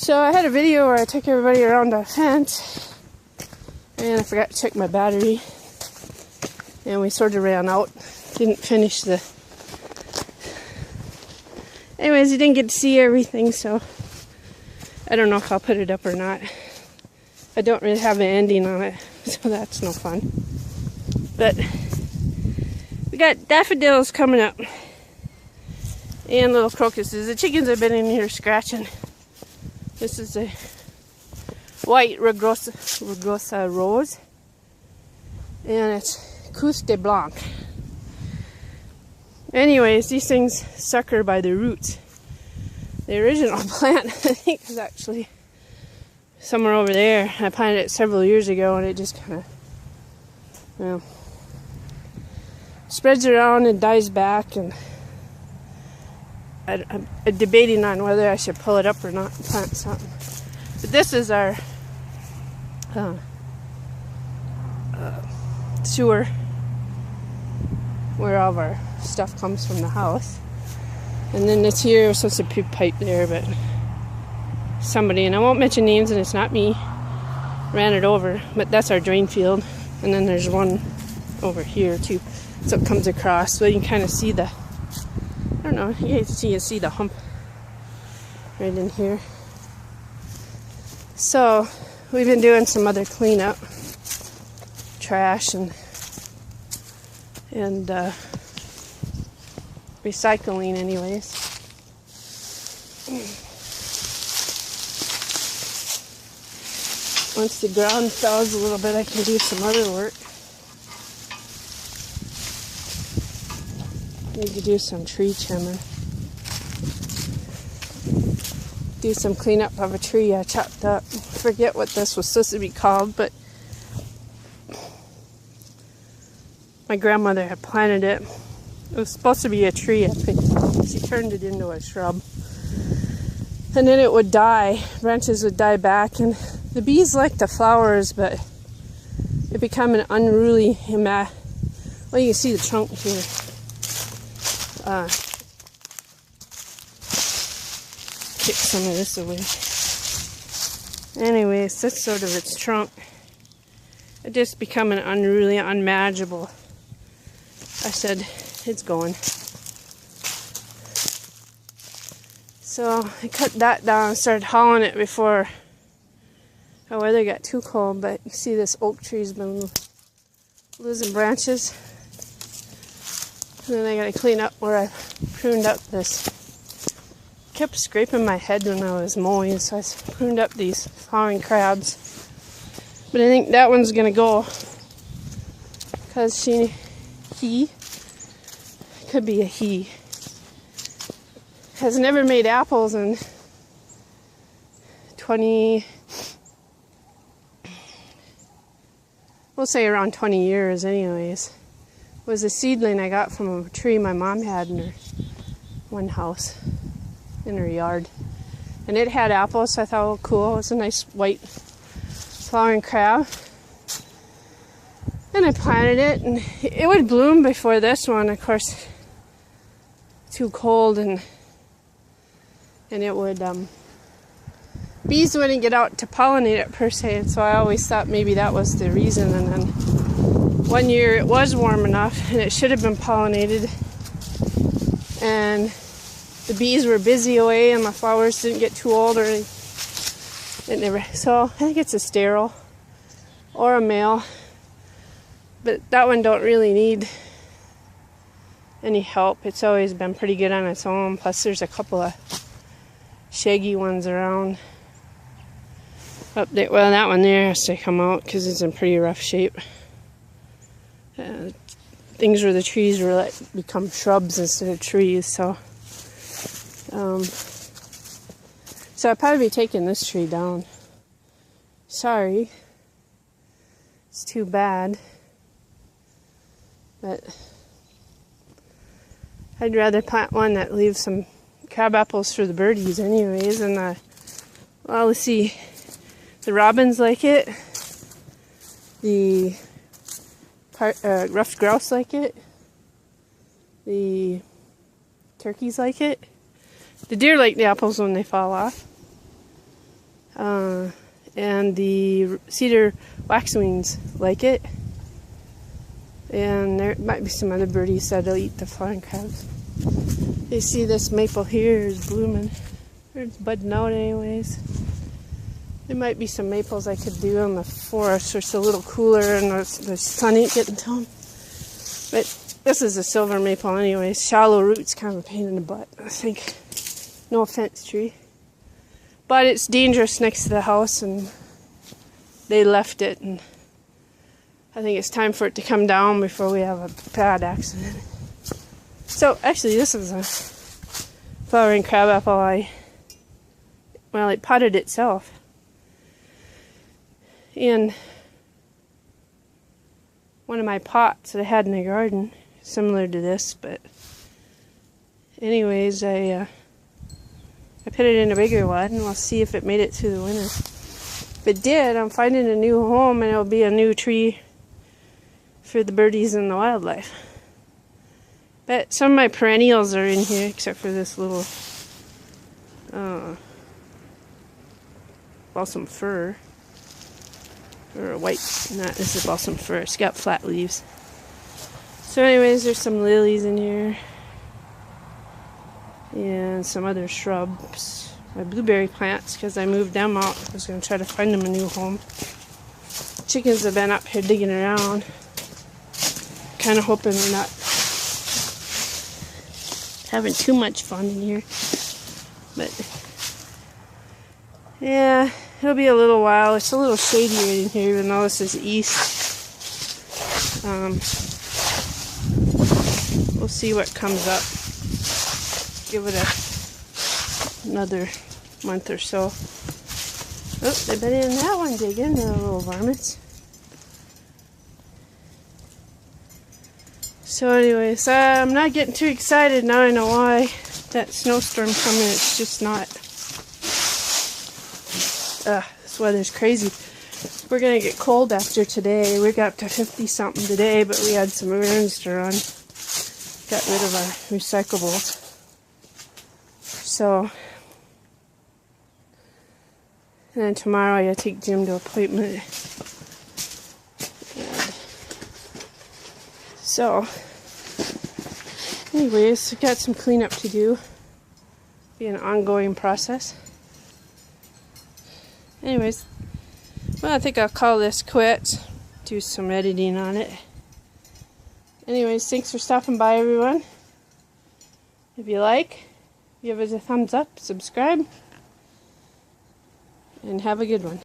So I had a video where I took everybody around a fence and I forgot to check my battery and we sort of ran out. Didn't finish the... Anyways, you didn't get to see everything, so I don't know if I'll put it up or not. I don't really have an ending on it, so that's no fun. But we got daffodils coming up and little crocuses. The chickens have been in here scratching. This is a white rugosa rose, and it's Couche de Blanc. Anyways, these things sucker by the roots. The original plant, I think, is actually somewhere over there. I planted it several years ago, and it just kind of, well, spreads around and dies back, and I'm debating on whether I should pull it up or not and plant something. But this is our sewer, where all of our stuff comes from the house. And then it's here, we're supposed to put pipe there, but somebody, and I won't mention names and it's not me, ran it over. But that's our drain field. And then there's one over here too. So it comes across, so you can kind of see the, I don't know, you can see the hump right in here. So we've been doing some other cleanup, trash and recycling anyways. Once the ground thaws a little bit, I can do some other work. Need to do some tree trimming. Do some cleanup of a tree I chopped up. Forget what this was supposed to be called, but my grandmother had planted it. It was supposed to be a tree. She turned it into a shrub. And then it would die. Branches would die back. And the bees like the flowers, but it became an unruly well, you can see the trunk here. Kick some of this away. Anyways, that's sort of its trunk. It just become an unruly, unmanageable. I said, it's going. So I cut that down and started hauling it before the weather got too cold. But you see this oak tree's been losing branches. And then I gotta clean up where I pruned up this. Kept scraping my head when I was mowing, so I pruned up these flowering crabs. But I think that one's gonna go because he could be a he, has never made apples in 20, we'll say around 20 years anyways. It was a seedling I got from a tree my mom had in her one house in her yard. And it had apples, so I thought, oh cool, it's a nice white flowering crab. And I planted it, and it would bloom before this one, of course. Too cold, and it would bees wouldn't get out to pollinate it per se, and so I always thought maybe that was the reason. And then one year it was warm enough and it should have been pollinated, and the bees were busy away and my flowers didn't get too old, or it never, so I think it's a sterile or a male, but that one don't really need any help. It's always been pretty good on its own. Plus there's a couple of shaggy ones around up there. Well, that one there has to come out because it's in pretty rough shape. Things where the trees were let become shrubs instead of trees, so so I'll probably be taking this tree down. Sorry, it's too bad, but I'd rather plant one that leaves some crab apples for the birdies anyways. And well, let's see, the robins like it, the ruffed grouse like it, the turkeys like it, the deer like the apples when they fall off. And the cedar waxwings like it. And there might be some other birdies that'll eat the flying crabs. You see this maple here is blooming. Or it's budding out anyways. There might be some maples I could do in the forest where it's a little cooler and the sun ain't getting to them. But this is a silver maple anyways. Shallow roots, kind of a pain in the butt, I think. No offense, tree. But it's dangerous next to the house and they left it, and I think it's time for it to come down before we have a bad accident. So actually this is a flowering crabapple it potted itself. In one of my pots that I had in the garden, similar to this, but anyways, I put it in a bigger one, and we'll see if it made it through the winter. If it did, I'm finding a new home, and it'll be a new tree for the birdies and the wildlife. But some of my perennials are in here, except for this little balsam fir. Or a white, this is balsam fir. It's got flat leaves. So anyways, there's some lilies in here. And some other shrubs. My blueberry plants, because I moved them out. I was going to try to find them a new home. Chickens have been up here digging around. Kind of hoping they're not having too much fun in here. But yeah, it'll be a little while. It's a little shadier in here, even though this is east. We'll see what comes up. Give it another month or so. Oh, they've been in that one digging, the little varmints. So anyways, I'm not getting too excited now. I know why. That snowstorm coming, it's just not. This weather's crazy. We're gonna get cold after today. We got up to 50 something today, but we had some errands to run. Got rid of our recyclables. So, and then tomorrow I gotta take Jim to an appointment. So, anyways, got some cleanup to do. Be an ongoing process. Anyways, well, I think I'll call this quits. Do some editing on it. Anyways, thanks for stopping by, everyone. If you like, give us a thumbs up, subscribe, and have a good one.